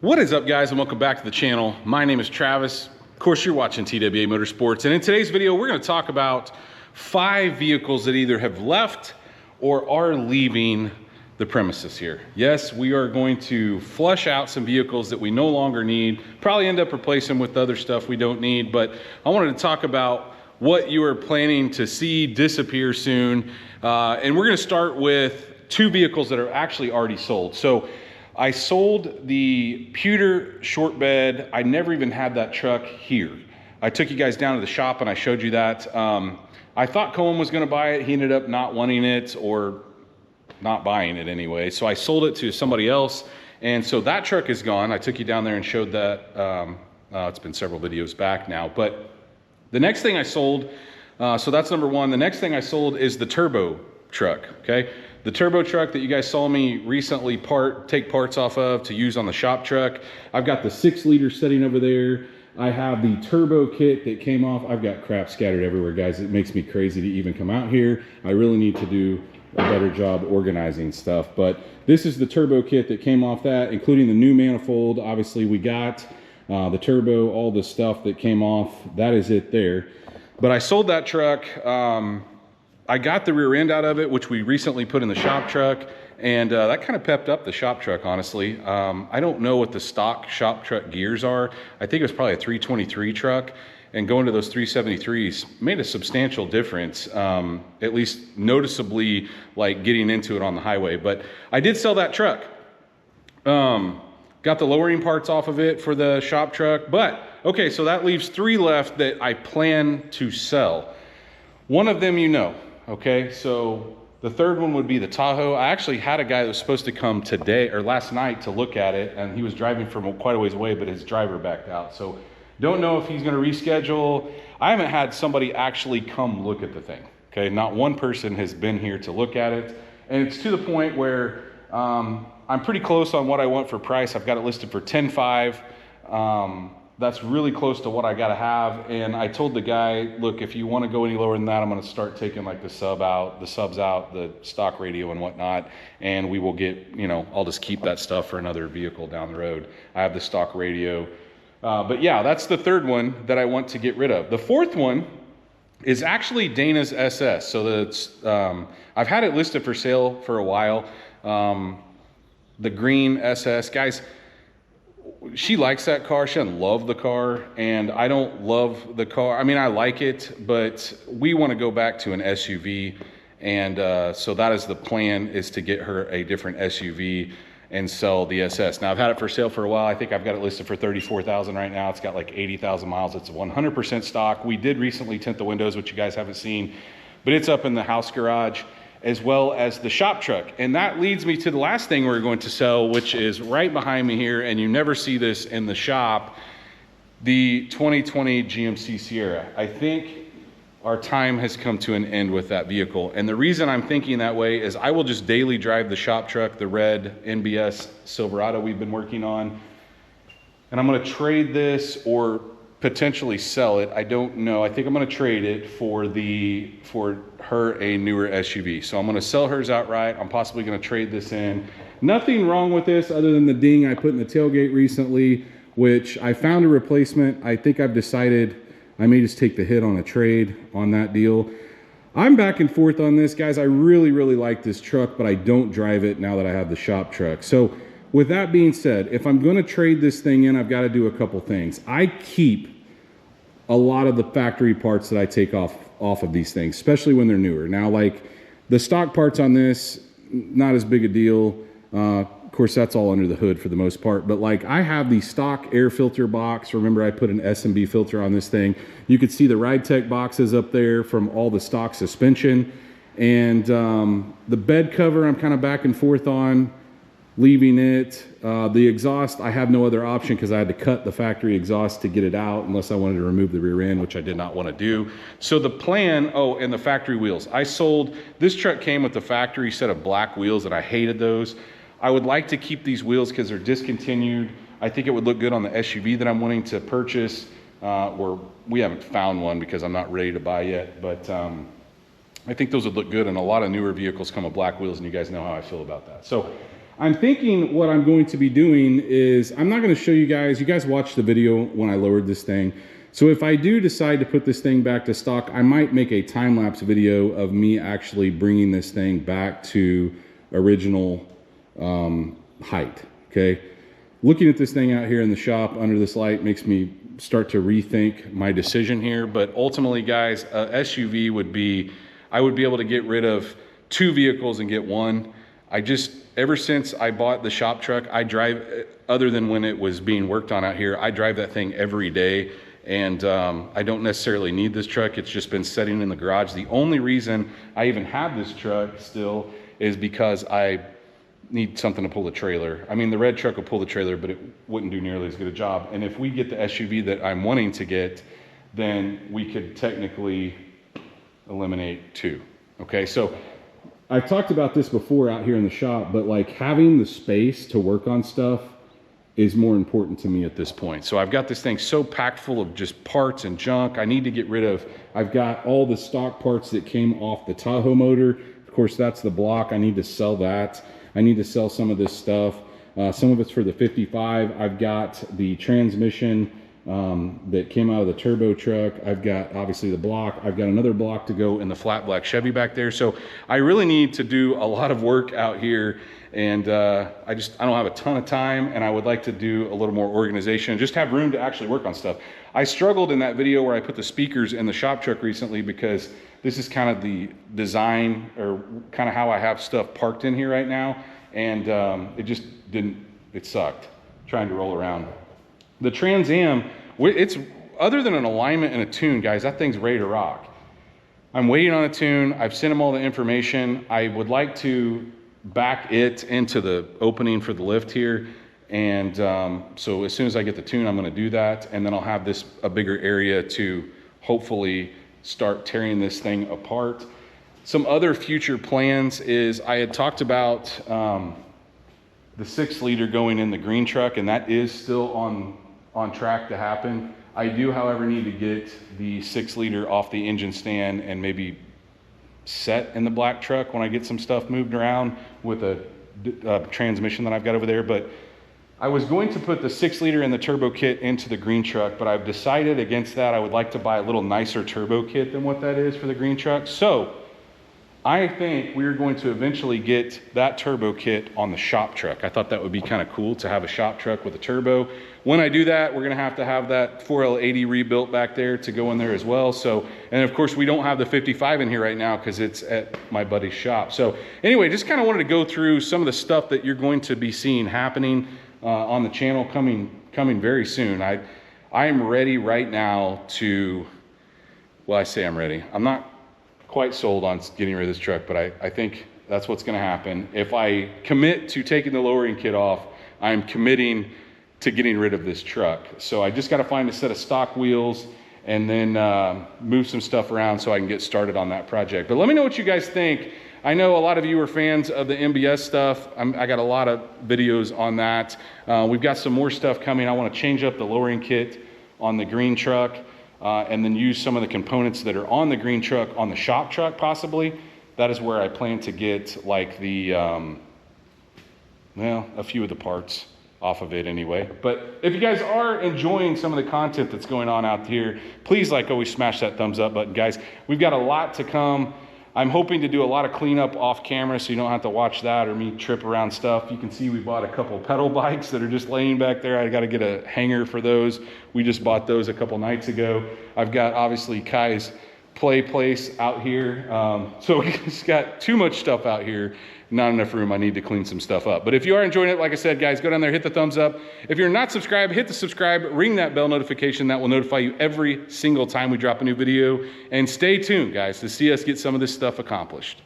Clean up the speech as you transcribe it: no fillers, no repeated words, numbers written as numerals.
What is up, guys, and welcome back to the channel. My name is Travis. Of course, you're watching TWA Motorsports, and in today's video we're going to talk about 5 vehicles that either have left or are leaving the premises here. Yes, we are going to flush out some vehicles that we no longer need, probably end up replacing with other stuff we don't need, but I wanted to talk about what you are planning to see disappear soon. And we're going to start with 2 vehicles that are actually already sold. So I sold the pewter short bed. I never even had that truck here. I took you guys down to the shop and I showed you that. I thought Cohen was going to buy it. He ended up not wanting it, or not buying it anyway. So I sold it to somebody else. And so that truck is gone. I took you down there and showed that. It's been several videos back now. But the next thing I sold, so that's number 1. The next thing I sold is the turbo truck, okay? The turbo truck that you guys saw me recently take parts off of to use on the shop truck. I've got the 6-liter setting over there. I have the turbo kit that came off. I've got crap scattered everywhere, guys. It makes me crazy to even come out here. I really need to do a better job organizing stuff. But this is the turbo kit that came off that, including the new manifold. Obviously, we got the turbo, all the stuff that came off. That is it there. But I sold that truck. I got the rear end out of it, which we recently put in the shop truck, and that kind of pepped up the shop truck, honestly. I don't know what the stock shop truck gears are. I think it was probably a 323 truck, and going to those 373s made a substantial difference, at least noticeably, like getting into it on the highway. But I did sell that truck. Got the lowering parts off of it for the shop truck. But, okay, so that leaves 3 left that I plan to sell. One of them you know. Okay, so the third one would be the Tahoe. I actually had a guy that was supposed to come today or last night to look at it, and he was driving from quite a ways away, but his driver backed out. So don't know if he's going to reschedule. I haven't had somebody actually come look at the thing. Okay, not one person has been here to look at it, and it's to the point where I'm pretty close on what I want for price. I've got it listed for $10,500. That's really close to what I got to have. And I told the guy, look, if you want to go any lower than that, I'm going to start taking like the subs out, the stock radio and whatnot. And we will get, you know, I'll just keep that stuff for another vehicle down the road. I have the stock radio. But yeah, that's the third one that I want to get rid of. The fourth one is actually Dana's SS. So that's, I've had it listed for sale for a while. The green SS, guys, she likes that car. She doesn't love the car, and I don't love the car. I mean, I like it, but we want to go back to an SUV, and so that is the plan, is to get her a different SUV and sell the SS. Now, I've had it for sale for a while. I think I've got it listed for $34,000 right now. It's got like 80,000 miles. It's 100% stock. We did recently tint the windows, which you guys haven't seen, but it's up in the house garage, as well as the shop truck. And that leads me to the last thing we're going to sell, which is right behind me here, and you never see this in the shop, the 2020 GMC Sierra. I think our time has come to an end with that vehicle. And the reason I'm thinking that way is I will just daily drive the shop truck, the red NBS Silverado we've been working on. And I'm gonna trade this or potentially sell it. I don't know. I think I'm going to trade it for her a newer SUV. So I'm going to sell hers outright. I'm possibly going to trade this in. Nothing wrong with this other than the ding I put in the tailgate recently, which I found a replacement. I think I've decided I may just take the hit on a trade on that deal. I'm back and forth on this, guys. I really, really like this truck, but I don't drive it now that I have the shop truck. So with that being said, if I'm going to trade this thing in, I've got to do a couple things. I keep a lot of the factory parts that I take off of these things, especially when they're newer. Now, like the stock parts on this, not as big a deal. Of course, that's all under the hood for the most part. But like I have the stock air filter box. Remember, I put an S&B filter on this thing. You could see the Ride Tech boxes up there from all the stock suspension. And the bed cover, I'm kind of back and forth on leaving it. The exhaust, I have no other option because I had to cut the factory exhaust to get it out unless I wanted to remove the rear end, which I did not want to do. So the plan, oh, and the factory wheels. I sold, this truck came with the factory set of black wheels and I hated those. I would like to keep these wheels because they're discontinued. I think it would look good on the SUV that I'm wanting to purchase, or we haven't found one because I'm not ready to buy yet, but I think those would look good, and a lot of newer vehicles come with black wheels, and you guys know how I feel about that. So I'm thinking what I'm going to be doing is, I'm not going to show you guys watched the video when I lowered this thing. So if I do decide to put this thing back to stock, I might make a time-lapse video of me actually bringing this thing back to original height, okay? Looking at this thing out here in the shop under this light makes me start to rethink my decision here. But ultimately, guys, a SUV would be, I would be able to get rid of 2 vehicles and get 1. Ever since I bought the shop truck, I drive, other than when it was being worked on out here, I drive that thing every day. And I don't necessarily need this truck. It's just been sitting in the garage. The only reason I even have this truck still is because I need something to pull the trailer. I mean, the red truck will pull the trailer, but it wouldn't do nearly as good a job. And if we get the SUV that I'm wanting to get, then we could technically eliminate 2. Okay, so I've talked about this before out here in the shop, but like having the space to work on stuff is more important to me at this point. So I've got this thing so packed full of just parts and junk. I need to get rid of, I've got all the stock parts that came off the Tahoe motor. Of course, that's the block. I need to sell that. I need to sell some of this stuff. Some of it's for the 55. I've got the transmission that came out of the turbo truck. I've got obviously the block. I've got another block to go in the flat black Chevy back there. So I really need to do a lot of work out here. And I don't have a ton of time, and I would like to do a little more organization and just have room to actually work on stuff. I struggled in that video where I put the speakers in the shop truck recently, because this is kind of the design, or kind of how I have stuff parked in here right now. And it just didn't, it sucked trying to roll around. The Trans Am, it's, other than an alignment and a tune, guys, that thing's ready to rock. I'm waiting on a tune. I've sent them all the information. I would like to back it into the opening for the lift here, and so as soon as I get the tune, I'm going to do that, and then I'll have this a bigger area to hopefully start tearing this thing apart. Some other future plans is, I had talked about the 6-liter going in the green truck, and that is still on track to happen. I do, however, need to get the 6-liter off the engine stand and maybe set in the black truck when I get some stuff moved around with a transmission that I've got over there. But I was going to put the 6-liter and the turbo kit into the green truck, but I've decided against that. I would like to buy a little nicer turbo kit than what that is for the green truck. So I think we're going to eventually get that turbo kit on the shop truck. I thought that would be kind of cool to have a shop truck with a turbo. When I do that, we're gonna have that 4L80 rebuilt back there to go in there as well. So, and of course we don't have the 55 in here right now because it's at my buddy's shop. So anyway, just kind of wanted to go through some of the stuff that you're going to be seeing happening on the channel coming very soon. I am ready right now to, well, I say I'm ready. I'm not quite sold on getting rid of this truck, but I think that's what's going to happen. If I commit to taking the lowering kit off, I'm committing to getting rid of this truck. So I just got to find a set of stock wheels and then move some stuff around so I can get started on that project. But let me know what you guys think. I know a lot of you are fans of the MBS stuff. I got a lot of videos on that. We've got some more stuff coming. I want to change up the lowering kit on the green truck. And then use some of the components that are on the green truck on the shop truck possibly. That is where I plan to get like the, well, a few of the parts off of it anyway. But if you guys are enjoying some of the content that's going on out here, please, like always, smash that thumbs up button, guys. We've got a lot to come. I'm hoping to do a lot of cleanup off camera so you don't have to watch that or me trip around stuff. You can see we bought a couple pedal bikes that are just laying back there. I got to get a hanger for those. We just bought those a couple nights ago. I've got obviously Kai's play place out here. So we just got too much stuff out here. Not enough room. I need to clean some stuff up. But if you are enjoying it, like I said, guys, go down there, hit the thumbs up. If you're not subscribed, hit the subscribe, ring that bell notification. That will notify you every single time we drop a new video. And stay tuned, guys, to see us get some of this stuff accomplished.